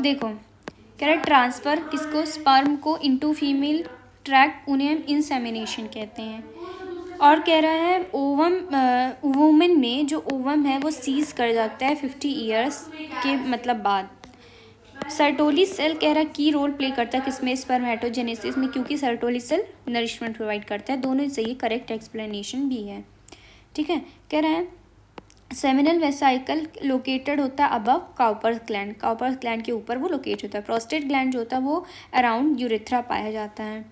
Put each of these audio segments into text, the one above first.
देखो कह रहा है ट्रांसफ़र किसको, स्पर्म को इनटू फीमेल ट्रैक्ट, उन्हें हम इंसेमिनेशन कहते हैं। और कह रहा है ओवम वुमेन में जो ओवम है वो सीज कर जाता है 50 ईयर्स के मतलब बाद। सर्टोली सेल कह रहा है की रोल प्ले करता है किसमें, स्पर्मेटोजेनेसिस में, क्योंकि सर्टोली सेल नरिशमेंट प्रोवाइड करता है। दोनों सही करेक्ट एक्सप्लेनेशन भी है। ठीक है, कह रहा है सेमिनल वेसाइकल लोकेटेड होता है above Cowper's gland, Cowper's gland के ऊपर वो लोकेट होता है। प्रोस्टेट ग्लैंड जो होता है वो अराउंड यूरेथ्रा पाया जाता है।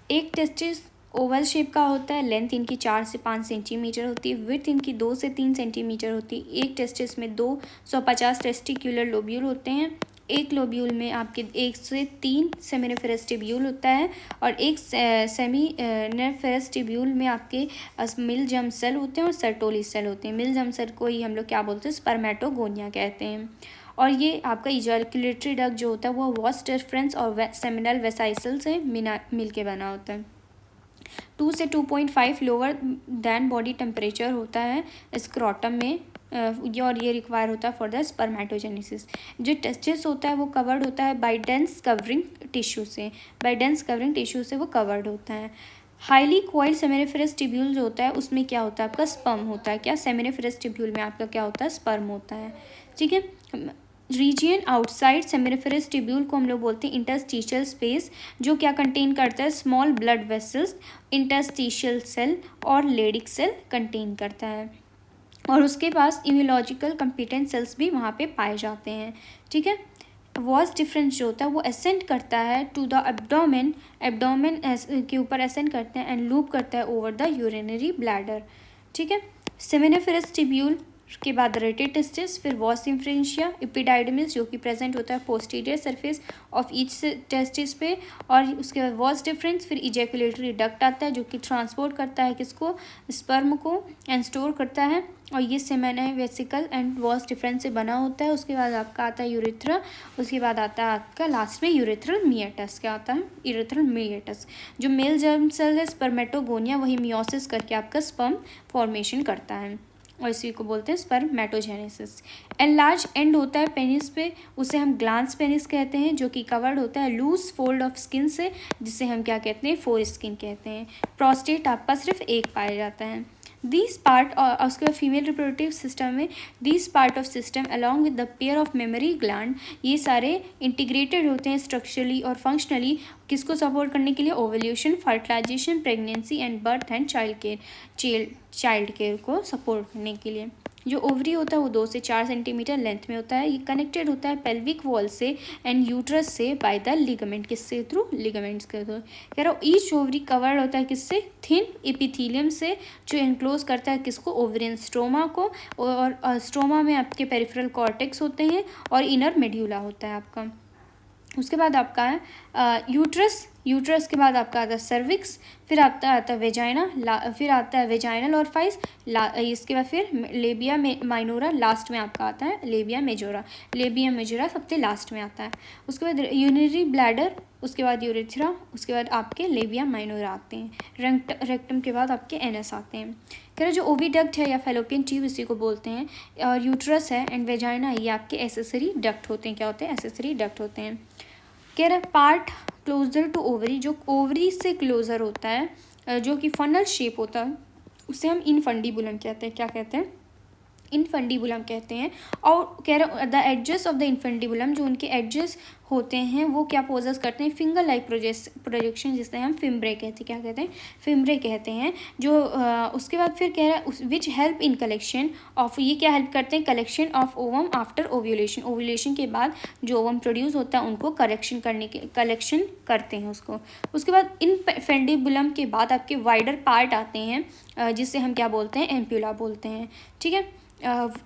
एक टेस्टिस ओवल शेप का होता है, लेंथ इनकी 4 से 5 सेंटीमीटर होती है, विड्थ इनकी 2 से 3 सेंटीमीटर होती है। एक टेस्टिस में 250 टेस्टिक्यूलर लोब्यूल होते हैं। एक लोब्यूल में आपके 1 से 3 सेमिनिफेरस टिब्यूल होता है और एक सेमिनिफेरस टिब्यूल में आपके मिल जर्म सेल होते हैं और सर्टोली सेल होते हैं। मिल जर्म सेल को ही हम लोग क्या बोलते हैं, स्पर्मेटोगोनिया कहते हैं। और ये आपका इजैकुलेटरी डक्ट जो होता है वो वॉस डिफरेंस और सेमिनल वेसाइसल से मिल के बना होता है। 2 से 2.5 लोअर दैन बॉडी टेम्परेचर होता है स्क्रोटम में, और ये रिक्वायर होता है फॉर द स्पर्मेटोजेनेसिस। जो टेस्टिस होता है वो कवर्ड होता है बाय डेंस कवरिंग टिश्यू से, बाय डेंस कवरिंग टिश्यू से वो कवर्ड होता है। हाईली कॉइल्ड सेमिनिफेरस टिब्यूल जो होता है उसमें क्या होता है, आपका स्पर्म होता है। क्या सेमिनिफेरस टिब्यूल में आपका क्या होता है, स्पर्म होता है। ठीक है, रीजियन आउटसाइड सेमिनिफेरस टिब्यूल को हम लोग बोलते हैं इंटरस्टिशियल स्पेस, जो क्या कंटेन करता है, small blood vessels, interstitial cell और लेडिक सेल कंटेन करता है। और उसके पास इम्यूनोलॉजिकल कंपिटेंट सेल्स भी वहाँ पे पाए जाते हैं। ठीक है, वॉस डिफरेंस जो होता है वो असेंड करता है टू द एब्डोमेन, एब्डोमेन के ऊपर असेंड करते हैं एंड लूप करता है ओवर द यूरिनरी ब्लैडर। ठीक है, सेमिनिफेरस टिब्यूल के बाद रेटेड टेस्टिस, फिर वॉस इंफ्रेंशिया, एपिडाइडमिस जो कि प्रेजेंट होता है posterior surface of each testis पे, और उसके बाद वॉस डिफरेंस, फिर इजैकुलेटरी डक्ट आता है जो कि ट्रांसपोर्ट करता है किसको, स्पर्म को, एंड स्टोर करता है। और ये seminal vesicle and was difference से बना होता है। उसके बाद आपका आता है यूरेथ्रा, उसके बाद आता है आपका लास्ट में यूरेथ्रल मिएटस। क्या आता है, यूरेथ्रल मिएटस। जो मेल जर्म सेल है स्पर्मेटोगोनिया, वही मियोसिस करके आपका स्पर्म फॉर्मेशन करता है और इसी को बोलते हैं स्पर्मेटोजेनेसिस। एनलार्ज एंड होता है पेनिस पे, उसे हम ग्लांस पेनिस कहते हैं, जो कि कवर्ड होता है लूज फोल्ड ऑफ स्किन से, जिसे हम क्या कहते हैं, फोर स्किन कहते हैं। प्रोस्टेट आपका सिर्फ एक पाया जाता है। दिस पार्ट, और उसके बाद फीमेल रिप्रोडक्टिव सिस्टम में this part of system along with the pair of memory gland, ये सारे इंटीग्रेटेड होते हैं स्ट्रक्चरली और फंक्शनली, किसको सपोर्ट करने के लिए, ovulation, fertilisation, pregnancy and birth and child care को सपोर्ट करने के लिए। जो ओवरी होता है वो 2 से 4 सेंटीमीटर लेंथ में होता है। ये कनेक्टेड होता है पेल्विक वॉल से एंड यूट्रस से बाय द लिगामेंट, किससे, थ्रू लिगामेंट्स के थ्रू। कह रहा हूँ ईच ओवरी कवर्ड होता है किससे, थिन एपिथेलियम से, जो इनक्लोज करता है किसको, ओवरियन स्ट्रोमा को। और स्ट्रोमा में आपके पेरिफेरल कॉर्टेक्स होते हैं और इनर मेड्यूला होता है आपका। उसके बाद आपका है यूट्रस, यूट्रस के बाद आपका आता है सर्विक्स, फिर आता है वेजाइना, फिर आता है वेजाइनल ऑरिफिस, इसके बाद फिर लेबिया माइनोरा, लास्ट में आपका आता है लेबिया मेजोरा। लेबिया मेजोरा सबसे लास्ट में आता है। उसके बाद यूरिनरी ब्लैडर, उसके बाद यूरेथ्रा, उसके बाद आपके लेबिया माइनोरा आते हैं। रेक्टम के बाद आपके एनस आते हैं। कह रहे जो ओविडक्ट है या फेलोपियन ट्यूब इसी को बोलते हैं, और यूट्रस है एंड वेजाइना, ये आपके एसेसरी डक्ट होते हैं। क्या होते हैं, एसेसरी डक्ट होते हैं। कह रहा पार्ट क्लोजर टू ओवरी, जो ओवरी से क्लोजर होता है, जो कि फनल शेप होता है, उसे हम इनफंडिबुलम कहते हैं। क्या कहते हैं, इनफंडिबुलम कहते हैं। और कह रहे the adjust of the infundibulum, जो उनके एडजस होते हैं वो क्या पोजेस करते हैं, फिंगर लाइक प्रोजेक्शन, जिसे हम फिम्ब्रे कहते हैं। क्या कहते हैं, फिम्ब्रे कहते हैं। जो उसके बाद फिर कह रहा है which help in collection of, ये क्या हेल्प करते हैं, collection of ovum after ovulation, ovulation के बाद जो ओवम प्रोड्यूस होता है उनको कलेक्शन करते हैं उसको। उसके बाद इनफेंडिबुलम के बाद आपके वाइडर पार्ट आते हैं, जिसे हम क्या बोलते हैं, एम्प्यूला बोलते हैं। ठीक है,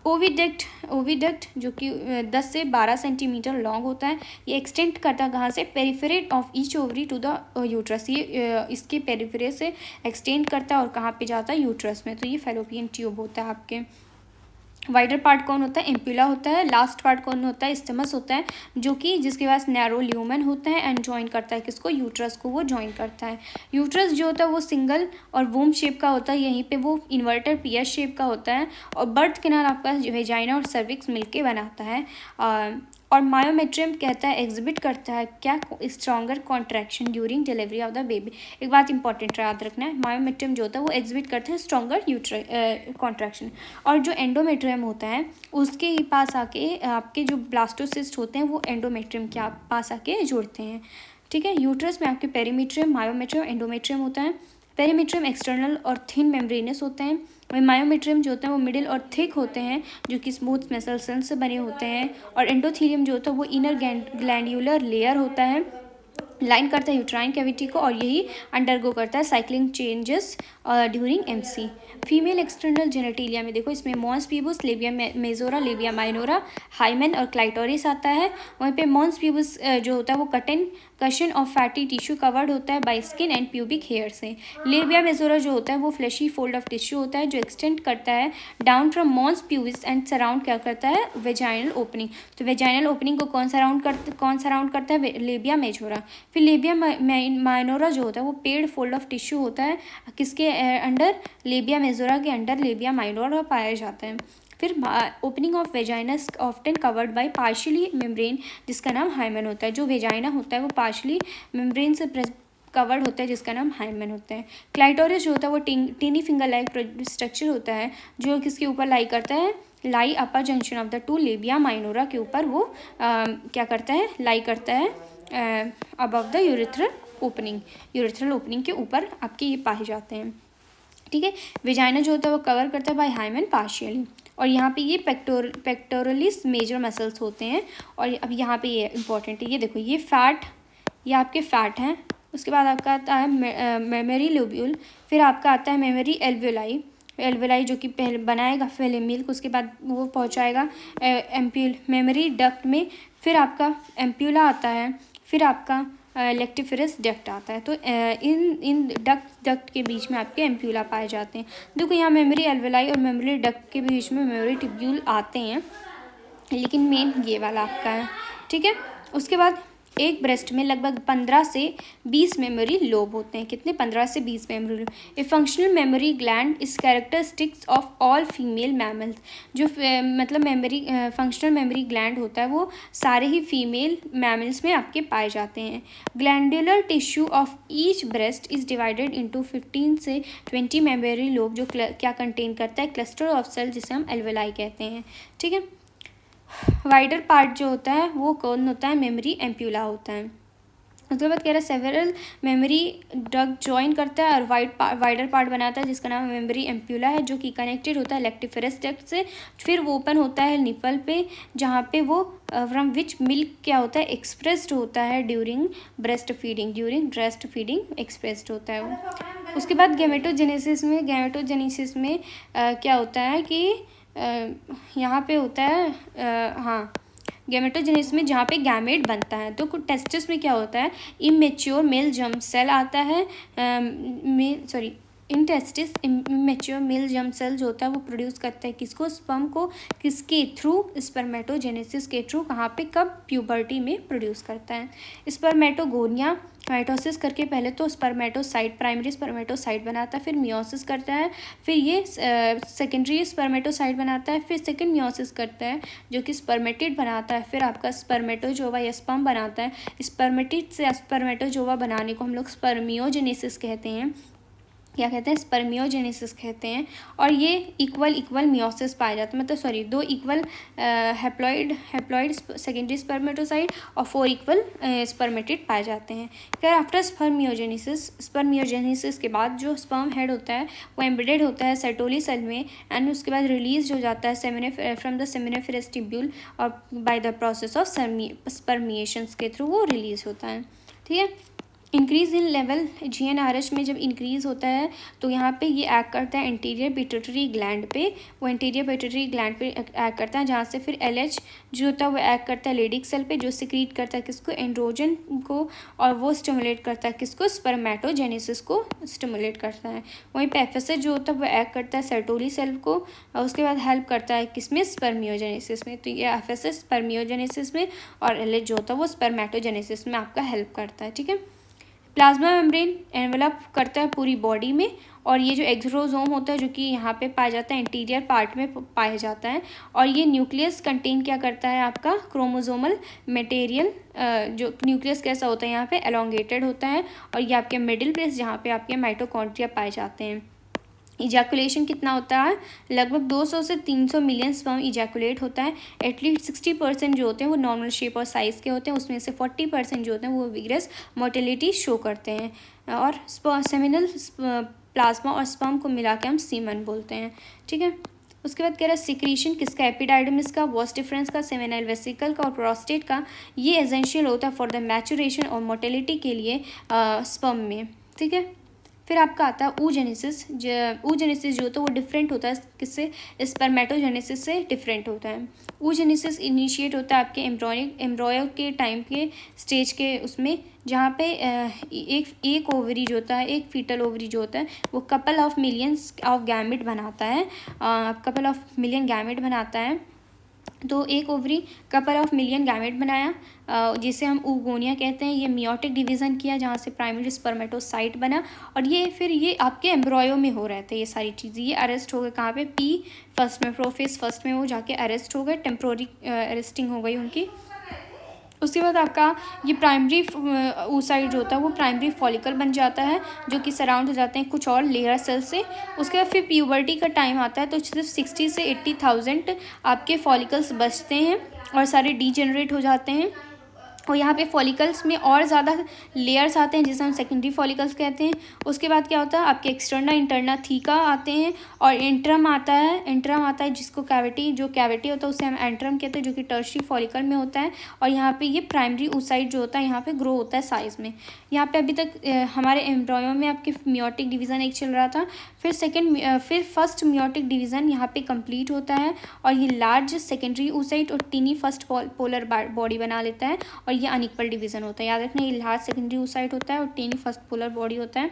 ओविडक्ट जो कि 10 से 12 सेंटीमीटर लॉन्ग होता है। ये एक्सटेंड करता है कहाँ से, periphery of each ovary to the uterus, ये इसके पेरिफेरे से एक्सटेंड करता है और कहाँ पे जाता है, यूट्रस में। तो ये फेलोपियन ट्यूब होता है आपके। वाइडर पार्ट कौन होता है, एम्प्यूला होता है। लास्ट पार्ट कौन होता है, स्टमस होता है, जो कि जिसके पास नैरो ल्यूमेन होता है एंड ज्वाइन करता है किसको, यूट्रस को वो ज्वाइन करता है। यूट्रस जो होता है वो सिंगल और वूम शेप का होता है, यहीं पे वो इन्वर्टर पीएस शेप का होता है। और बर्थ कैनाल आपका वेजाइना और सर्विक्स मिलके बनाता है। और मायोमेट्रियम कहता है, एग्जिबिट करता है क्या, stronger contraction during delivery of the baby. एक बात इंपॉर्टेंट याद रखना है, मायोमेट्रियम जो होता है वो एग्जिबिट करता है स्ट्रॉन्गर कॉन्ट्रैक्शन। और जो एंडोमेट्रियम होता है उसके ही पास आके आपके जो ब्लास्टोसिस्ट होते हैं वो एंडोमेट्रियम के पास आके जुड़ते हैं। ठीक है, यूट्रस में आपके पेरीमेट्रियम, मायोमेट्रियम, एंडोमेट्रियम होता है। पेरीमेट्रियम एक्सटर्नल और थिन मेम्ब्रेनस होते हैं, वही मायोमेट्रियम जो होता है वो मिडिल और थिक होते हैं जो कि स्मूथ मसल सेल्स से बने होते हैं। और एंडोथीलियम जो होता है वो इनर ग्लैंडुलर लेयर होता है, लाइन करता है यूट्राइन कैविटी को, और यही अंडरगो करता है cycling changes during MC. Female external genitalia में देखो, इसमें mons pubis, labia majora, labia minora, hymen और क्लाइटोरिस आता है। वहीं पे मॉन्स पीबस जो होता है वो cushion of fatty tissue covered होता है by skin and pubic hair से। लेबिया मेजोरा जो होता है वो फ्लैशी फोल्ड ऑफ टिश्यू होता है जो एक्सटेंड करता है down from mons pubis and surround क्या करता है, वेजाइनल ओपनिंग। तो वेजाइनल ओपनिंग को कौन सराउंड करता है, लेबिया मेजोरा। फिर लेबिया माइनोरा जो होता है वो पेड फोल्ड ऑफ टिश्यू होता है, किसके अंडर, लेबिया मेजोरा के अंडर लेबिया माइनोरा पाया जाता है। फिर opening of vaginal often covered by partially membrane, जिसका नाम हाइमेन होता है। जो वेजाइना होता है वो पार्शियली मेम्ब्रेन से कवर्ड होता है जिसका नाम हाइमेन होता है। क्लाइटोरिस जो होता है वो टीनी फिंगर लाइक स्ट्रक्चर होता है जो किसके ऊपर लाई करता है, lie upper junction of the two labia minora के ऊपर वो क्या करता है, लाई करता है अबव द यूरेथ्रल ओपनिंग के ऊपर आपके ये पाए जाते हैं। ठीक है, वेजाइना जो होता है वो कवर करता है बाय हाइमेन पार्शियली। और यहाँ पे ये पेक्टोरलिस मेजर मसल्स होते हैं। और अब यहाँ पे ये इंपॉर्टेंट है, ये देखो ये फैट, ये आपके फैट हैं। उसके बाद आपका आता है मेमोरी लोब्यूल, फिर आपका आता है मेमोरी एल्वेलाई जो कि पहले बनाएगा पहले मिल्क, उसके बाद वो पहुँचाएगा मेमोरी डक्ट में। फिर आपका एम्प्यूला आता है, फिर आपका लेक्टिफेरस डक्ट आता है। तो इन डक्ट के बीच में आपके एम्प्यूला पाए जाते हैं। देखो यहाँ मेमोरी एल्वेलाई और मेमोरी डक्ट के बीच में मेमोरी ट्यूब्यूल आते हैं, लेकिन मेन ये वाला आपका है। ठीक है, उसके बाद एक ब्रेस्ट में लगभग 15 से 20 मेमोरी लोब होते हैं। कितने, 15 से 20 memory lobe. A functional mammary gland is characteristics of all female mammals. जो मतलब फंक्शनल मेमोरी ग्लैंड होता है वो सारे ही फीमेल मैमल्स में आपके पाए जाते हैं। Glandular tissue of each breast is divided into 15 से 20 मेमोरी लोब, जो क्या कंटेन करता है, क्लस्टर ऑफ सेल, जिसे हम एल्वेलाई कहते हैं। ठीक है, वाइडर पार्ट जो होता है वो कौन होता है, मेमोरी एम्प्यूला होता है। उसके बाद कह रहा है सेवरल मेमोरी डग ज्वाइन करता है और वाइडर पार्ट बनाता है जिसका नाम मेमोरी एम्प्यूला है, जो कि कनेक्टेड होता है लेक्टिफेरस डक्ट से। फिर वो ओपन होता है निपल पे, जहाँ पे वो फ्रॉम विच मिल्क क्या होता है, एक्सप्रेस्ड होता है ड्यूरिंग ब्रेस्ट फीडिंग एक्सप्रेस्ड होता है वो। उसके बाद गैमेटोजेनेसिस में क्या होता है कि यहाँ पे होता है हाँ, गैमेटोजेनेसिस में जहाँ पे गैमेट बनता है। तो टेस्टिस में क्या होता है, इमेच्योर मेल जर्म सेल आता है, in testis immature male germ cell जो होता है वो प्रोड्यूस करता है किसको, स्पर्म को, किसके थ्रू, स्पर्मेटोजेनेसिस के थ्रू। कहाँ पे, कब, प्यूबर्टी में प्रोड्यूस करता है। स्पर्मेटोगोनिया माइटोसिस करके पहले तो स्पर्मेटोसाइट, प्राइमरी स्पर्मेटोसाइट बनाता है, फिर मियोसिस करता है, फिर ये सेकेंडरी स्पर्मेटोसाइट बनाता है, फिर सेकेंड मियोसिस करता है जो कि स्पर्मेटिड बनाता है, फिर आपका स्पर्मेटोजोवा या स्पर्म बनाता है। स्पर्मेटिड से स्पर्मेटोजोवा बनाने को हम लोग स्पर्मियोजेनेसिस कहते हैं। क्या कहते हैं, स्पर्मियोजेनेसिस कहते हैं। और ये इक्वल मियोसिस पाया जाता है, मतलब दो इक्वल हैप्लॉइड सेकेंडरी स्पर्मेटोसाइट और 4 इक्वल स्पर्मेटिड पाए जाते हैं। फिर आफ्टर स्पर्मियोजेनेसिस के बाद जो स्पर्म हेड होता है वो एम्बेडेड होता है सेटोली सेल में, एंड उसके बाद रिलीज हो जाता है फ्रॉम द सेमिनिफेरस ट्यूब्यूल और बाय द प्रोसेस ऑफ स्पर्मिएशंस के थ्रू वो रिलीज होता है। ठीक है, इंक्रीज़ इन लेवल GnRH में जब इंक्रीज़ होता है तो यहाँ पे ये एक्ट करता है एंटीरियर पिट्यूटरी ग्लैंड पे, वो एंटीरियर पिट्यूटरी ग्लैंड पे एक्ट करता है, जहाँ से फिर LH जो होता है वो एक्ट करता है लेडिक सेल पे, जो सिक्रीट करता है किसको, एंड्रोजन को, और वो स्टिमुलेट करता है किसको, स्पर्मेटोजेनेसिस को स्टिमुलेट करता है। वहीं पे FSH जो होता है वो एक्ट करता है सर्टोली सेल को, और उसके बाद हेल्प करता है किसमें, स्पर्मियोजेनेसिस में। तो ये FSH स्पर्मियोजेनेसिस में और LH जो होता है वो स्पर्मेटोजेनेसिस में आपका हेल्प करता है। ठीक है, प्लाज्मा मेम्ब्रेन एनवेलप करता है पूरी बॉडी में, और ये जो एक्सोसोम होता है जो कि यहाँ पे पाया जाता है एंटीरियर पार्ट में पाया जाता है, और ये न्यूक्लियस कंटेन क्या करता है आपका, क्रोमोसोमल मटेरियल, जो न्यूक्लियस कैसा होता है यहाँ पे एलोंगेटेड होता है, और ये आपके मिडिल प्लेस जहाँ पे आपके माइटोकॉन्ड्रिया पाए जाते हैं। इजैकुलेशन कितना होता है, लगभग 200 से 300 मिलियन स्पर्म इजैकुलेट होता है। एटलीस्ट 60% जो होते हैं वो नॉर्मल शेप और साइज़ के होते हैं, उसमें से 40% जो होते हैं वो विग्रस मोटिलिटी शो करते हैं, और सेमिनल प्लाज्मा और स्पर्म को मिला के हम सीमन बोलते हैं। ठीक है, उसके बाद कह रहा है सिक्रीशन किसका, एपिडाइडमिस का, वॉस डिफरेंस का, सेमिनल वेसिकल का और प्रोस्टेट का। ये एसेंशियल होता है फॉर द मैचुरेशन और मोटिलिटी के लिए स्पर्म में। ठीक है, फिर आपका आता है oogenesis। oogenesis जो होता है वो डिफरेंट होता है किससे, स्पर्मेटोजेनेसिस से डिफरेंट होता है। oogenesis इनिशिएट होता है आपके एम्ब्रॉयो के टाइम के स्टेज के उसमें, जहाँ पे एक ओवरी जो होता है, एक फीटल ओवरी जो होता है वो couple of millions of gamete बनाता है, कपल ऑफ मिलियन गैमेट बनाता है। तो एक ovary couple of million gamete बनाया, जिसे हम oogonia कहते हैं। ये मियोटिक डिवीज़न किया जहाँ से प्राइमरी स्पर्मेटोसाइट बना, और ये फिर ये आपके एम्ब्रॉयो में हो रहे थे ये सारी चीज़ें। ये अरेस्ट हो गए कहाँ पे, P फर्स्ट में, प्रोफेस फर्स्ट में वो जाके अरेस्ट हो गए, टेम्प्रोरी अरेस्टिंग हो गई उनकी। उसके बाद आपका ये प्राइमरी oocyte जो होता है वो प्राइमरी फॉलिकल बन जाता है, जो कि सराउंड हो जाते हैं कुछ और लेयर सेल से। उसके बाद फिर प्यूबर्टी का टाइम आता है, तो सिर्फ 60 से 80,000 आपके फॉलिकल्स बचते हैं और सारे डीजेनरेट हो जाते हैं। और यहाँ पे फॉलिकल्स में और ज़्यादा लेयर्स आते हैं जिसे हम सेकेंडरी फॉलिकल्स कहते हैं। उसके बाद क्या होता है, आपके एक्सटर्ना इंटरना थीका आते हैं, और एंट्रम आता है जिसको कैविटी, जो कैविटी होता है उसे हम एंट्रम कहते हैं, जो कि टर्शियरी फॉलिकल में होता है। और यहाँ पे ये प्राइमरी oocyte जो होता है यहाँ पे ग्रो होता है साइज़ में। यहाँ पे अभी तक हमारे एम्ब्रॉयो में आपके मियोटिक डिवीज़न एक चल रहा था, फिर फर्स्ट मियोटिक डिवीज़न यहाँ पे कंप्लीट होता है, और ये लार्ज सेकेंडरी oocyte और टीनी फर्स्ट पोलर बॉडी बना लेता है, और ये अनइक्वल डिवीज़न होता है। याद रखना, ये लार्ज सेकेंडरी oocyte होता है और टीनी फर्स्ट पोलर बॉडी होता है।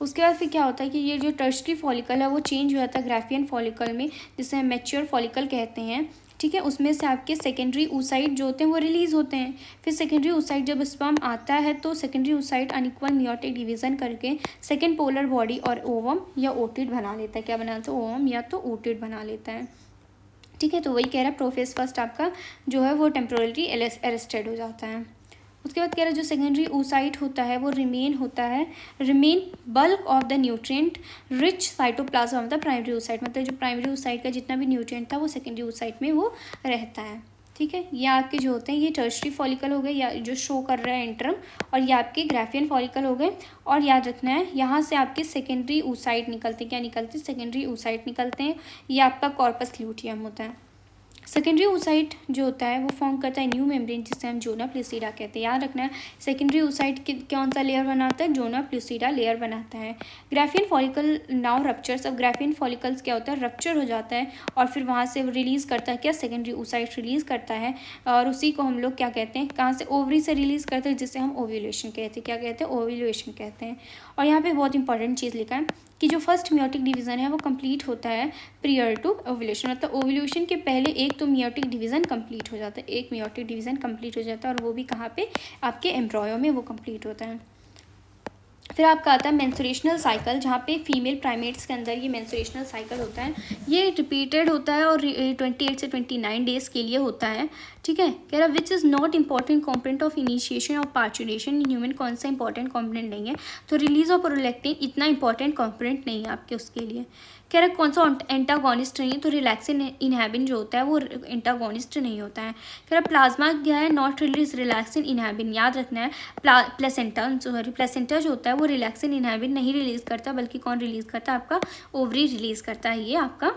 उसके बाद फिर क्या होता है कि ये जो टर्शियरी फॉलिकल है वो चेंज हो जाता है ग्राफियन फॉलिकल में, जिसे हम मैच्योर फॉलिकल कहते हैं। ठीक है, उसमें से आपके सेकेंडरी oocyte जो होते हैं वो रिलीज़ होते हैं। फिर सेकेंडरी oocyte जब स्पर्म आता है तो secondary oocyte unequal meiotic division करके सेकेंड पोलर बॉडी और ओवम या ओटिड बना लेता है। क्या बनाता है, ओवम या तो ओटिड बना लेता है। ठीक है, तो वही कह रहा है प्रोफेस फर्स्ट आपका जो है वो टेम्पोरली अरेस्टेड हो जाता है। उसके बाद कह रहा है जो सेकेंडरी oocyte होता है वो remain bulk of the nutrient rich cytoplasm of the primary oocyte। मतलब जो प्राइमरी oocyte का जितना भी न्यूट्रिएंट था वो सेकेंडरी oocyte में वो रहता है। ठीक है, ये आपके जो होते हैं ये टर्शियरी फॉलिकल हो गए, या जो शो कर रहा है एंट्रम, और ये आपके ग्राफियन फॉलिकल हो गए। और याद रखना है यहाँ से आपके सेकेंडरी oocyte निकलते हैं। क्या निकलते हैं, सेकेंडरी oocyte निकलते हैं। ये आपका कॉर्पस ल्यूटियम होता है। सेकेंडरी oocyte जो होता है वो फॉर्म करता है न्यू मेम्ब्रेन, जिसे हम जोना प्लूसिडा कहते हैं। याद रखना है, सेकेंडरी oocyte कौन सा लेयर बनाता है, जोना प्लूसिडा लेयर बनाता है। Graafian follicle now ruptures. अब ग्राफियन फॉलिकल्स क्या होता है, रप्चर हो जाता है, और फिर वहाँ से रिलीज़ करता है क्या, सेकेंडरी oocyte रिलीज़ करता है, और उसी को हम लोग क्या कहते हैं, कहाँ से, ओवरी से रिलीज़ करते हैं, जिसे हम ओव्यूलेशन कहते हैं। क्या कहते हैं, ओव्यूलेशन कहते हैं। और यहाँ पे बहुत इंपॉर्टेंट चीज़ लिखा है कि जो फर्स्ट मियोटिक डिवीज़न है वो कंप्लीट होता है प्रियर टू ओव्यूलेशन। मतलब ओव्यूलेशन के पहले एक तो मियोटिक डिवीज़न कंप्लीट हो जाता है, एक मियोटिक डिवीज़न कंप्लीट हो जाता है, और वो भी कहाँ पे, आपके एम्ब्रॉयो में वो कंप्लीट होता है। फिर आपका आता है मेंस्ट्रुएशनल साइकिल, जहाँ पे फीमेल प्राइमेट्स के अंदर ये मेंस्ट्रुएशनल साइकिल होता है। ये रिपीटेड होता है और 28 से 29 डेज़ के लिए होता है। ठीक है, कह रहा which is not important component of initiation of parturition in human. कौन सा इंपॉर्टेंट कॉम्पोनेंट नहीं है, तो रिलीज ऑफ प्रोलैक्टिन इतना इंपॉर्टेंट कॉम्पोनेंट नहीं है आपके उसके लिए। कह रहा कौन सा एंटागोनिस्ट नहीं है, तो रिलैक्सिन इनहैबिन जो होता है वो एंटागोनिस्ट नहीं होता है। कह रहा प्लाज्मा क्या है, नॉट रिलीज रिलैक्सिन इनहैबिन। याद रखना है, प्लेसेंटा जो होता है वो रिलैक्सिन इनहैबिन नहीं रिलीज़ करता, बल्कि कौन रिलीज़ करता है, आपका ओवरी रिलीज़ करता है ये आपका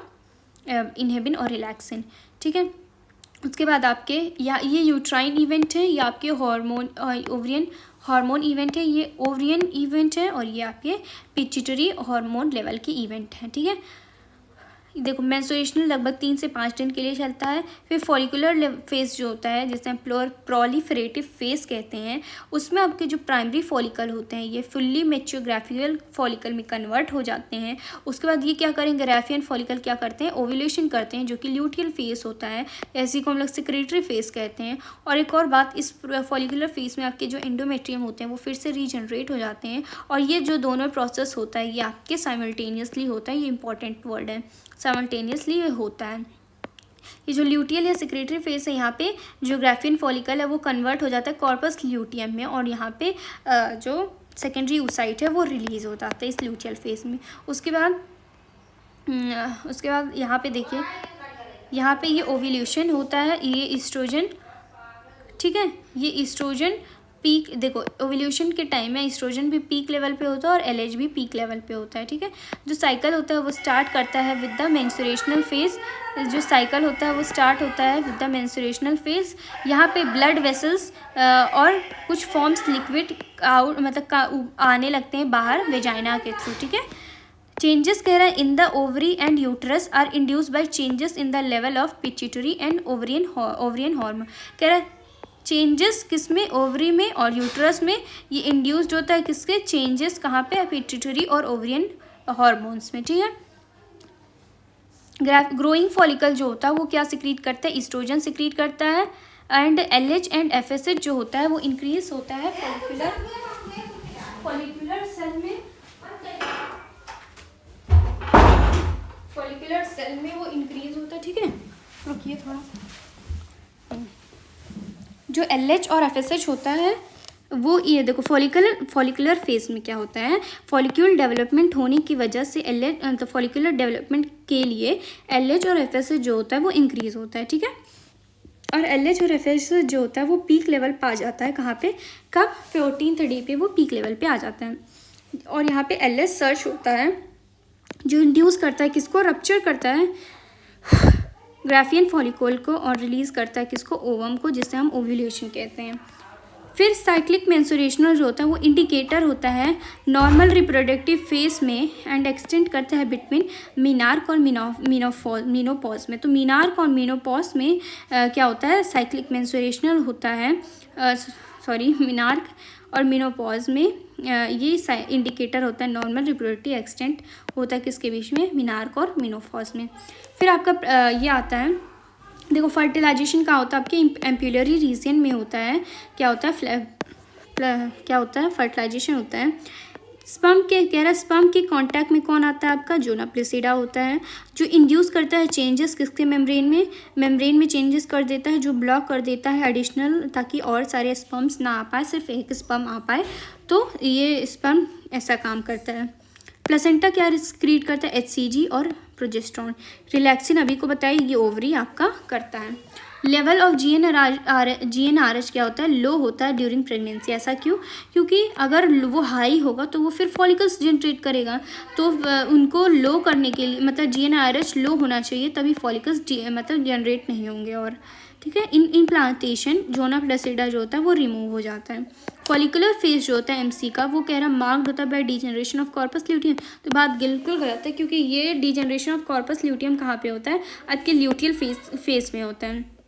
इनहेबिन और रिलैक्सिन। ठीक है, उसके बाद आपके या ये यूट्राइन इवेंट है, ये आपके ओवरियन हार्मोन इवेंट है, ये ओवरियन इवेंट है, और ये आपके पिट्यूटरी हार्मोन लेवल के इवेंट हैं, ठीक है। देखो मेंस्ट्रुएशन लगभग 3 से 5 दिन के लिए चलता है। फिर फॉलिकुलर फेज जो होता है, जिसे हम प्रोलिफरेटिव फेज कहते हैं, उसमें आपके जो प्राइमरी फॉलिकल होते हैं ये फुल्ली मैच्योर ग्राफियल फॉलिकल में कन्वर्ट हो जाते हैं। उसके बाद ये क्या करेंगे, ग्राफियन फॉलिकल क्या करते हैं, ओव्यूलेशन करते हैं, जो कि ल्यूटियल फेज होता है, ऐसी को हम लोग सेक्रेटरी फेज कहते हैं। और एक और बात, इस फॉलिकुलर फेज में आपके जो एंडोमेट्रियम होते हैं वो फिर से रीजनरेट हो जाते हैं, और ये जो दोनों प्रोसेस होता है ये आपके साइमल्टेनियसली होता है। ये इंपॉर्टेंट वर्ड है, साइमल्टेनियसली होता है। ये जो ल्यूटियल या सेक्रेटरी फेज है, यहाँ पे जो ग्राफियन फॉलिकल है वो कन्वर्ट हो जाता है कॉर्पस ल्यूटियम में, और यहाँ पे जो सेकेंडरी oocyte है वो रिलीज हो जाता है इस ल्यूटियल फेज में। उसके बाद यहाँ पे देखिए, यहाँ पे ये ओव्यूलेशन होता है, ये ईस्ट्रोजन, ठीक है, ये ईस्ट्रोजन पीक, देखो ओव्यूलेशन के टाइम में ईस्ट्रोजन भी पीक लेवल पे होता है और एलएच भी पीक लेवल पे होता है, ठीक है। जो साइकिल होता है वो स्टार्ट करता है विद द मेंस्ट्रुएशनल फेज, जो साइकिल होता है वो स्टार्ट होता है विद द मेंस्ट्रुएशनल फेज। यहाँ पे ब्लड वेसल्स और कुछ फॉर्म्स लिक्विड आउट मतलब आने लगते हैं बाहर वेजाइना के थ्रू, ठीक है। चेंजेस कह रहा है in the ovary and uterus are induced by changes in the level of pituitary and ovarian hormone. कह रहा है चेंजेस किस में, ओवरी में और यूट्रस में, ये इंड्यूस्ड होता है किसके, चेंजेस कहाँ पे, पिट्यूटरी और ओवरियन हार्मोन्स में, ठीक है। ग्रोइंग फॉलिकल जो होता है वो क्या सिक्रीट करता है, ईस्ट्रोजन सिक्रीट करता है, एंड एलएच एंड एफएसएच जो होता है वो इंक्रीज होता है फॉलिकुलर सेल में वो इंक्रीज होता है, ठीक है। रुकिए थोड़ा, जो एलएच और एफएसएच होता है वो ये देखो फॉलिकुलर फेज में क्या होता है, फॉलिक्यूल डेवलपमेंट होने की वजह से एलएच तो फॉलिकुलर डेवलपमेंट के लिए एलएच और एफएसएच जो होता है वो इंक्रीज होता है, ठीक है। और एलएच और एफएसएच जो होता है वो पीक लेवल पे आ जाता है, कहाँ पे, कब, 14th डे पे वो पीक लेवल पे आ जाता है। और यहाँ पे एलएच सर्च होता है जो इंड्यूस करता है किसको, रप्चर करता है ग्राफियन फॉलिकल को, और रिलीज करता है किसको, ओवम को, जिसे हम ओव्यूलेशन कहते हैं। फिर साइक्लिक मेंस्ट्रुएशन जो होता है वो इंडिकेटर होता है नॉर्मल रिप्रोडक्टिव फेज में, एंड एक्सटेंड करता है बिटवीन मीनार्क और मीनोपॉज में। तो मीनार्क और मीनोपॉज में क्या होता है, साइक्लिक मेंस्ट्रुएशन होता है, मीनार्क और मीनोपॉज में ये इंडिकेटर होता है नॉर्मल रिप्रोडक्टिव एक्सटेंट होता है किसके बीच में, मीनार्क और मीनोपॉज में। फिर आपका ये आता है, देखो फर्टिलाइजेशन का होता है आपके एम्पुलरी रीजन में होता है, क्या होता है फर्टिलाइजेशन होता है। स्पर्म के कह रहा है, स्पर्म के कांटेक्ट में कौन आता है आपका, जोना प्लेसिडा होता है, जो इंड्यूस करता है चेंजेस किसके, मेम्ब्रेन में चेंजेस कर देता है, जो ब्लॉक कर देता है एडिशनल, ताकि और सारे स्पर्म्स ना आ पाए, सिर्फ एक स्पर्म आ पाए, तो ये स्पर्म ऐसा काम करता है। प्लेसेंटा क्या सिक्रीट करता है, HCG और प्रोजेस्टेरोन। रिलैक्सिन अभी को बताइए, ये ओवरी आपका करता है। लेवल ऑफ GnRH क्या होता है, लो होता है ड्यूरिंग प्रेगनेंसी। ऐसा क्यों, क्योंकि अगर वो हाई होगा तो वो फिर फॉलिकल्स जनरेट करेगा, तो उनको लो करने के लिए मतलब GnRH लो होना चाहिए, तभी फॉलिकल्स जनरेट नहीं होंगे, और ठीक है। इम्प्लांटेशन जोना प्लेसिडा जो होता है वो रिमूव हो जाता है। फॉलिकुलर फेज जो होता है MC का, वो कह रहा मार्क्ड होता है by degeneration of corpus luteum. तो बात बिल्कुल गलत है, क्योंकि ये डीजनरेशन ऑफ कॉर्पस ल्यूटियम कहाँ पे होता है, आपके ल्यूटियल फेज में होता है,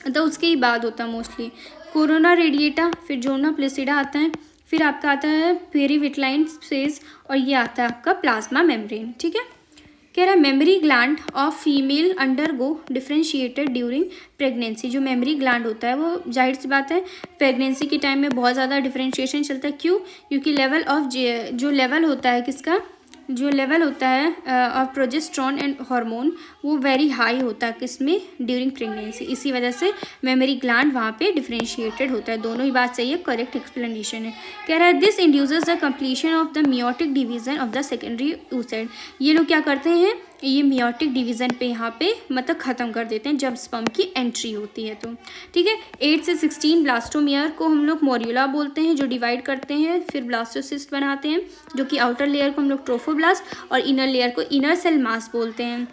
तो उसके ही बाद होता है मोस्टली। कोरोना रेडिएटा, फिर जोना प्लेसिडा आता है, फिर आपका आता है पेरीविटलाइन फेज, और ये आता है आपका प्लाज्मा मेम्ब्रेन, ठीक है। कह रहा है mammary gland of female undergo differentiated during pregnancy. जो मेमरी ग्लैंड होता है वो जाहिर सी बात है प्रेगनेंसी के टाइम में बहुत ज़्यादा डिफ्रेंशिएशन चलता है, क्यों, क्योंकि लेवल ऑफ जो लेवल होता है किसका, जो लेवल होता है ऑफ प्रोजेस्टेरोन एंड हार्मोन वो वेरी हाई होता है किसमें, ड्यूरिंग प्रेगनेंसी। इसी वजह से मेमरी ग्लैंड वहाँ पे डिफ्रेंशिएटेड होता है। दोनों ही बात सही है, करेक्ट एक्सप्लेनेशन है। कह रहा है this induces the completion of the meiotic division of the secondary oocyte। ये लोग क्या करते हैं, ये मियोटिक डिवीज़न पे यहाँ पे मतलब ख़त्म कर देते हैं जब स्पर्म की एंट्री होती है, तो ठीक है। 8 से 16 ब्लास्टोमियर को हम लोग मोर्यूला बोलते हैं, जो डिवाइड करते हैं, फिर ब्लास्टोसिस्ट बनाते हैं, जो कि आउटर लेयर को हम लोग ट्रोफोब्लास्ट और इनर लेयर को इनर सेल मास बोलते हैं।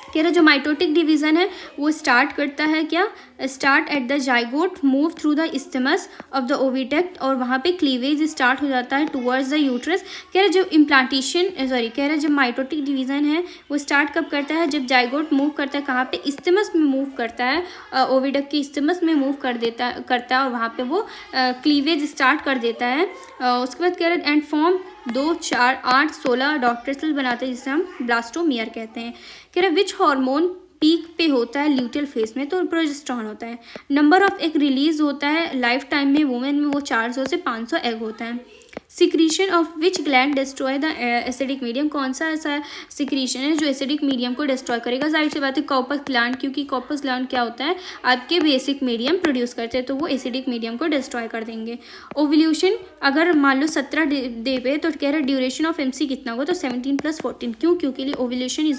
कह रहा जो माइटोटिक डिवीज़न है वो स्टार्ट करता है क्या, start at the zygote, move through the isthmus of the oviduct, और वहाँ पे क्लीवेज स्टार्ट हो जाता है टुवर्ड्स द यूट्रस। कह रहा जो इम्प्लांटेशन कह रहा जब माइटोटिक डिवीज़न है वो स्टार्ट कब करता है, जब जाइगोट मूव करता है कहाँ पे, इस्थमस में मूव करता है, ओविडक्ट के इस्थमस में मूव करता है और वहाँ पे वो क्लीवेज स्टार्ट कर देता है। उसके बाद कह रहा एंड फॉर्म 2, 4, 8, 16 डॉटर सेल बनाते हैं जिसे हम ब्लास्टोमियर कहते हैं। कह रहा विच हार्मोन पीक पे होता है ल्यूटियल फेज में, तो प्रोजेस्टेरॉन होता है। नंबर ऑफ एग रिलीज होता है लाइफ टाइम में वुमेन में वो 400 से 500 एग होता है। Secretion of which gland destroy the acidic medium, कौन सा ऐसा सिक्रीशन है जो एसिडिक मीडियम को डिस्ट्रॉय करेगा, जाहिर सी बात है कॉर्पस ग्लैंड, क्योंकि कॉर्पस ग्लैंड क्या होता है आपके बेसिक मीडियम प्रोड्यूस करते हैं, तो वो एसिडिक मीडियम को डिस्ट्रॉय कर देंगे। ओव्यूलेशन अगर मान लो 17 डे पे, तो कह रहा है ड्यूरेशन ऑफ MC कितना होगा, तो 17 + 14, क्यों, क्योंकि ओव्यूलेशन =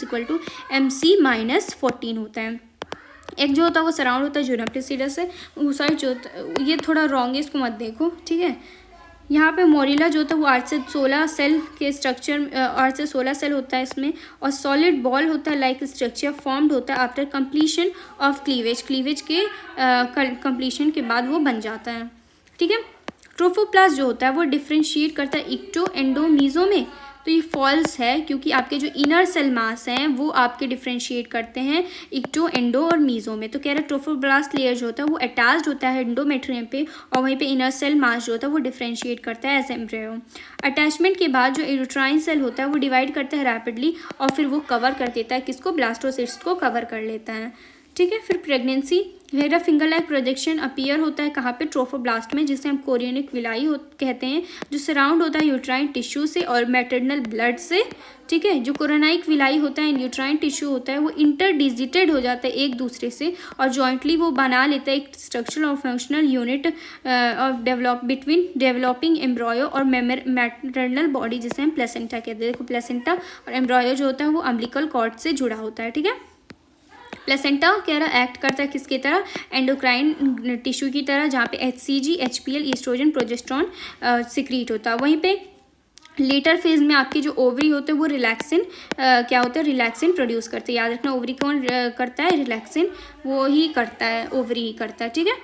MC - 14 होता है। एक जो होता है वो सराउंड होता है जूना प्लेसिडा से, साइड जो होता है ये थोड़ा रॉन्ग है, इसको मत देखो, ठीक है। यहाँ पे मोरिला जो होता है वो 8 से 16 सेल के स्ट्रक्चर, 8 से 16 सेल होता है इसमें, और सॉलिड बॉल होता है लाइक स्ट्रक्चर फॉर्म्ड होता है after completion of cleavage, cleavage के कंप्लीशन के बाद वो बन जाता है, ठीक है। ट्रोफोप्लास्ट जो होता है वो डिफ्रेंशिएट करता है इक्टो, एंडो, मीजो में, तो ये फॉल्स है क्योंकि आपके जो इनर सेल मास हैं वो आपके डिफ्रेंशिएट करते हैं इक्टो, एंडो और मीजो में। तो कह रहे हैं ट्रोफोब्लास्ट लेयर जो होता है वो अटैच्ड होता है एंडोमेट्रियम पे, और वहीं पे इनर सेल मास जो होता है वो डिफ्रेंशिएट करता है एज एम्ब्रियो। अटैचमेंट के बाद जो यूट्राइन सेल होता है वो डिवाइड करता है रैपिडली, और फिर वो कवर कर देता है किसको, ब्लास्टोसिस्ट को कवर कर लेता है, ठीक है। फिर pregnancy, Hera finger like projection appear होता है कहाँ पे, ट्रोफोब्लास्ट में, जिसे हम कोरियोनिक विलाई कहते हैं, जो सराउंड होता है यूट्राइन टिश्यू से और मैटरनल ब्लड से, ठीक है। जो कोरोनाइक विलाई होता है, यूट्राइन टिश्यू होता है, वो इंटरडिजिटेड हो जाता है एक दूसरे से, और जॉइंटली वो बना लेता है एक स्ट्रक्चरल और functional unit of between developing embryo और मैटरनल बॉडी, जिसे हम प्लेसेंटा कहते हैं। देखो प्लेसेंटा और एम्ब्रॉयो जो होता है वो अम्बिलिकल कॉर्ड से जुड़ा होता है, ठीक है। प्लेसेंटा कह रहा एक्ट करता है किसकी तरह, एंडोक्राइन टिश्यू की तरह, जहाँ पे HCG, HPL, oestrogen, progesterone secrete होता है। वहीं पे लेटर फेज में आपके जो ओवरी होते हैं वो रिलैक्सिन क्या होता है, रिलैक्सिन प्रोड्यूस करते हैं। याद रखना ओवरी कौन करता है, रिलैक्सिन वो ही करता है, ओवरी ही करता है, ठीक है।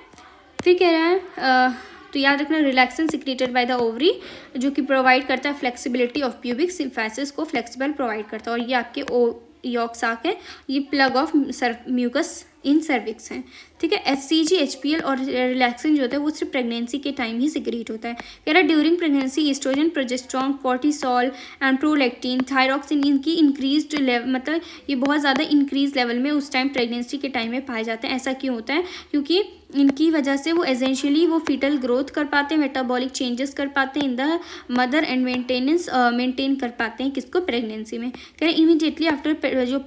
फिर कह रहा है तो याद रखना relaxin secreted by the ovary, जो कि प्रोवाइड करता है फ्लेक्सिबिलिटी ऑफ प्यूबिक सिम्फेसिस को फ्लेक्सिबल प्रोवाइड करता है, और ये आपके यॉक साक है, ये plug of mucus in cervix हैं, ठीक है। HCG, HPL और रिलैक्सिन जो होता है वो सिर्फ प्रेगनेंसी के टाइम ही सिक्रीट होता है। कह रहा है during pregnancy oestrogen, progesterone, cortisol and prolactin, thyroxine, इनकी इंक्रीज्ड लेवल, मतलब ये बहुत ज़्यादा इंक्रीज लेवल में उस टाइम प्रेगनेंसी के टाइम में पाए जाते हैं। ऐसा क्यों होता है, क्योंकि इनकी वजह से वो एसेंशियली वो फीटल ग्रोथ कर पाते हैं, मेटाबॉलिक चेंजेस कर पाते हैं in the mother and maintain कर पाते हैं किसको, प्रेगनेंसी में। कह रहे इमीडिएटली आफ्टर जो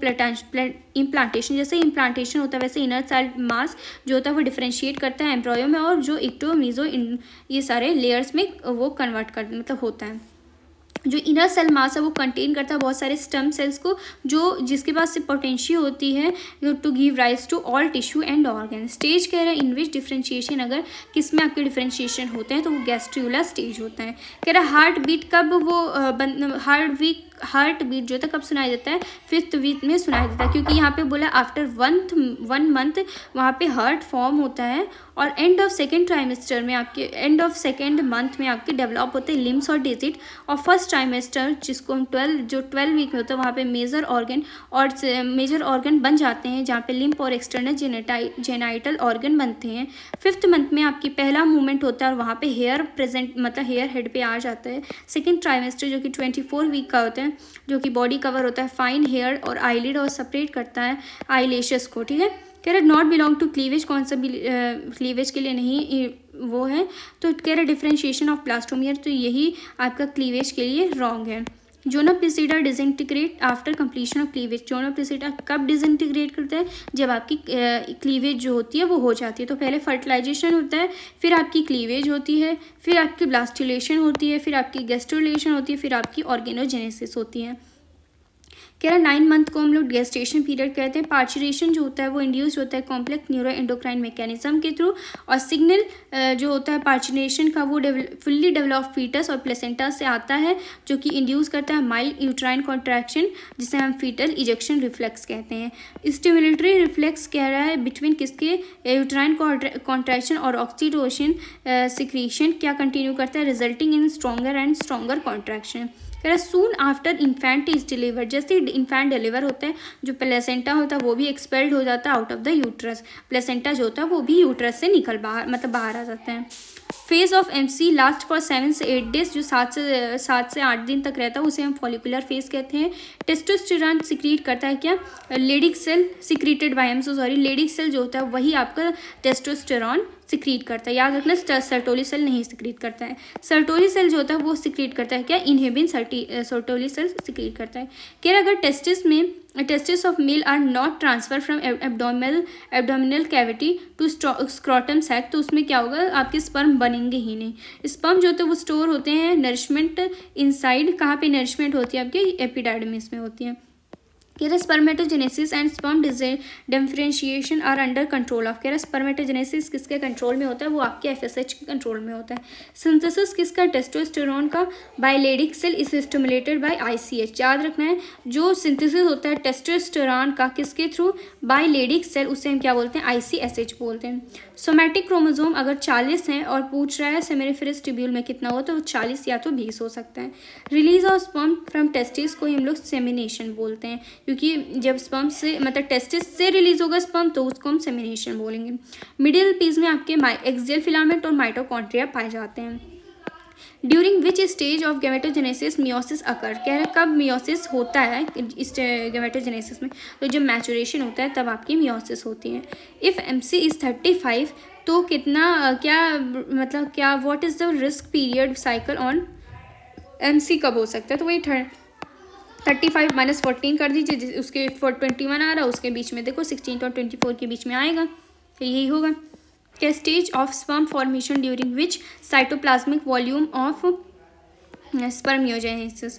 इम्प्लांटेशन, जैसे इम्प्लांटेशन होता है वैसे इनर सेल मास जो होता है वो डिफ्रेंशिएट करता है एम्ब्रॉयो में, और जो इक्टो, मीजो, ये सारे लेयर्स में वो कन्वर्ट कर मतलब होता है। जो इनर सेल मास है वो कंटेन करता है बहुत सारे स्टेम सेल्स को, जो जिसके पास से पोटेंशियल होती है to give rise to all tissue and organ. Stage कह रहा है इन विच डिफ्रेंशिएशन, अगर किस में आपके डिफ्रेंशिएशन होते हैं तो वो गैस्ट्रियोला स्टेज होता है। कह रहा है हार्ट बीट कब वो हार्ट बीट जो था कब सुनाई देता है, 5th वीक में सुनाई देता है, क्योंकि यहाँ पे बोला आफ्टर 1 मंथ वहाँ पे हार्ट फॉर्म होता है, और एंड ऑफ सेकेंड ट्राइमेस्टर में आपके एंड ऑफ सेकेंड मंथ में आपके डेवलप होते हैं लिम्स और डिजिट, और फर्स्ट ट्राइमेस्टर जिसको हम 12 वीक में होता है वहाँ पे मेजर ऑर्गन बन जाते हैं, जहाँ पे लिम्प और एक्सटर्नल जेनाइटल ऑर्गन बनते हैं। 5th मंथ में आपकी पहला मूवमेंट होता है और वहाँ पे हेयर प्रेजेंट मतलब हेयर हेड पे आ जाता है। सेकेंड ट्राइमेस्टर जो कि 24 वीक का होता है, जो कि बॉडी कवर होता है फाइन हेयर और आईलिड और सेपरेट करता है आईलैशेस को, ठीक है। कह रहे नॉट बिलोंग टू क्लीवेज, कौन सा क्लीवेज के लिए नहीं वो है, तो कह रहे डिफ्रेंशिएशन ऑफ ब्लास्टोमियर, तो यही आपका क्लीवेज के लिए रॉन्ग है। Zona pellucida disintegrate after completion of cleavage, zona pellucida कब डिसइंटीग्रेट करता है, जब आपकी क्लीवेज जो होती है वो हो जाती है। तो पहले फर्टिलाइजेशन होता है, फिर आपकी क्लीवेज होती है, फिर आपकी ब्लास्टुलेशन होती है, फिर आपकी गैस्ट्रुलेशन होती है, फिर आपकी ऑर्गेनोजेनेसिस होती है। कह रहा है 9 मंथ को हम लोग गेस्टेशन पीरियड कहते हैं। पार्चुरेशन जो होता है वो इंड्यूस होता है कॉम्प्लेक्स न्यूरो एंडोक्राइन मैकेनिज्म के थ्रू, और सिग्नल जो होता है पार्चुरेशन का वो फुल्ली डेवलप फीटस और प्लेसेंटा से आता है, जो कि इंड्यूस करता है माइल्ड यूट्राइन कॉन्ट्रैक्शन, जिसे हम फीटल इजेक्शन रिफ्लेक्स कहते हैं। स्टिमुलेटरी रिफ्लेक्स कह रहा है बिटवीन किसके यूट्राइन कॉन्ट्रैक्शन और ऑक्सीटोसिन सिक्रीशन क्या कंटिन्यू करता है, resulting in stronger and stronger contraction. कह रहा है soon after infant is deliver, जैसे इन्फेंट डिलीवर होता है जो प्लेसेंटा होता है वो भी एक्सपेल्ड हो जाता है out of the uterus, placenta जो होता है वो भी यूट्रस से निकल बाहर आ जाता है। Phase of MC last for 7 से 8 डेज, जो 7 से 8 दिन तक रहता है उसे हम फॉलिकुलर फेज कहते हैं। टेस्टोस्टेरॉन सिक्रीट करता है क्या, Leydig cell secreted by Leydig cell जो होता है वही आपका टेस्टोस्टेरॉन सिक्रीट करता है, याद रखना सर्टोली सेल नहीं सिक्रीट करता है। सर्टोली सेल जो होता है वो सिक्रीट करता है क्या, इनहिबिन सर्टोली सेल सिक्रीट करता है। क्या अगर testis of male are not transfer from abdominal cavity to scrotum sac, तो उसमें क्या होगा, आपके स्पर्म बनेंगे ही नहीं। स्पर्म जो होते हैं वो स्टोर होते हैं नरिशमेंट इनसाइड, कहाँ पे नरिशमेंट होती है आपके एपिडाइडमिस में होती है। कह रहा spermatogenesis and sperm differentiation are under control of, कह रहा स्पर्मेटोजेनेसिस किसके कंट्रोल में होता है, वो आपके एफएसएच के कंट्रोल में होता है। सिंथेसिस किसका, टेस्टोस्टेरोन का, by Leydig cell is stimulated by ICH, याद रखना है जो सिंथेसिस होता है टेस्टोस्टेरोन का किसके थ्रू, बाय लेडिक सेल, उसे हम क्या बोलते हैं, आईसीएसएच बोलते हैं। सोमैटिक क्रोमोसोम अगर 40 हैं और पूछ रहा है सेमिनिफेरस ट्यूब्यूल में कितना हो, तो 40 या तो 20 हो सकता है। Release of sperm from testis को हम लोग सेमिनेशन बोलते हैं, क्योंकि जब स्पर्म से मतलब टेस्टिस से रिलीज होगा स्पर्म तो उसको हम सेमिनेशन बोलेंगे। मिडिल पीस में आपके एक्सियल फिलामेंट और माइटोकॉन्ड्रिया पाए जाते हैं। During which stage of gametogenesis meiosis occur, कह रहे कब मियोसिस होता है इस गैमेटोजेनेसिस में, तो जब मैचुरेशन होता है तब आपकी मियोसिस होती है। इफ़ एमसी इज़ 35 तो कितना क्या मतलब क्या what is the risk period cycle on MC कब हो सकता है, तो वही 35 - 14 कर दीजिए, उसके 21 आ रहा है, उसके बीच में देखो 16 और 24 के बीच में आएगा, तो यही होगा। क्या stage of sperm formation during which cytoplasmic volume of spermiogenesis,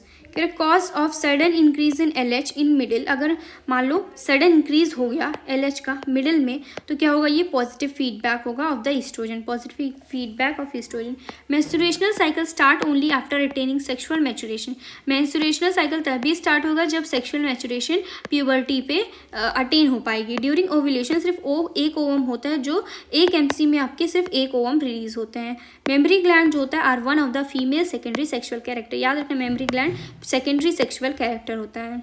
cause of sudden increase in LH in middle, अगर मान लो सडन इंक्रीज हो गया एलएच का मिडिल में तो क्या होगा, ये पॉजिटिव फीडबैक होगा of the oestrogen, positive feedback of oestrogen. Menstrual cycle start only after attaining sexual maturation, menstrual cycle तभी स्टार्ट होगा जब सेक्सुअल मैचुरेशन प्यूबर्टी पे अटेन हो पाएगी। ड्यूरिंग ओव्यूलेशन सिर्फ एक ओवम होता है, जो एक एमसी में आपके सिर्फ एक ओवम रिलीज होते हैं। मेमरी ग्लैंड जो होता है are one of the female secondary sexual character, याद रखना mammary gland secondary sexual character होता है।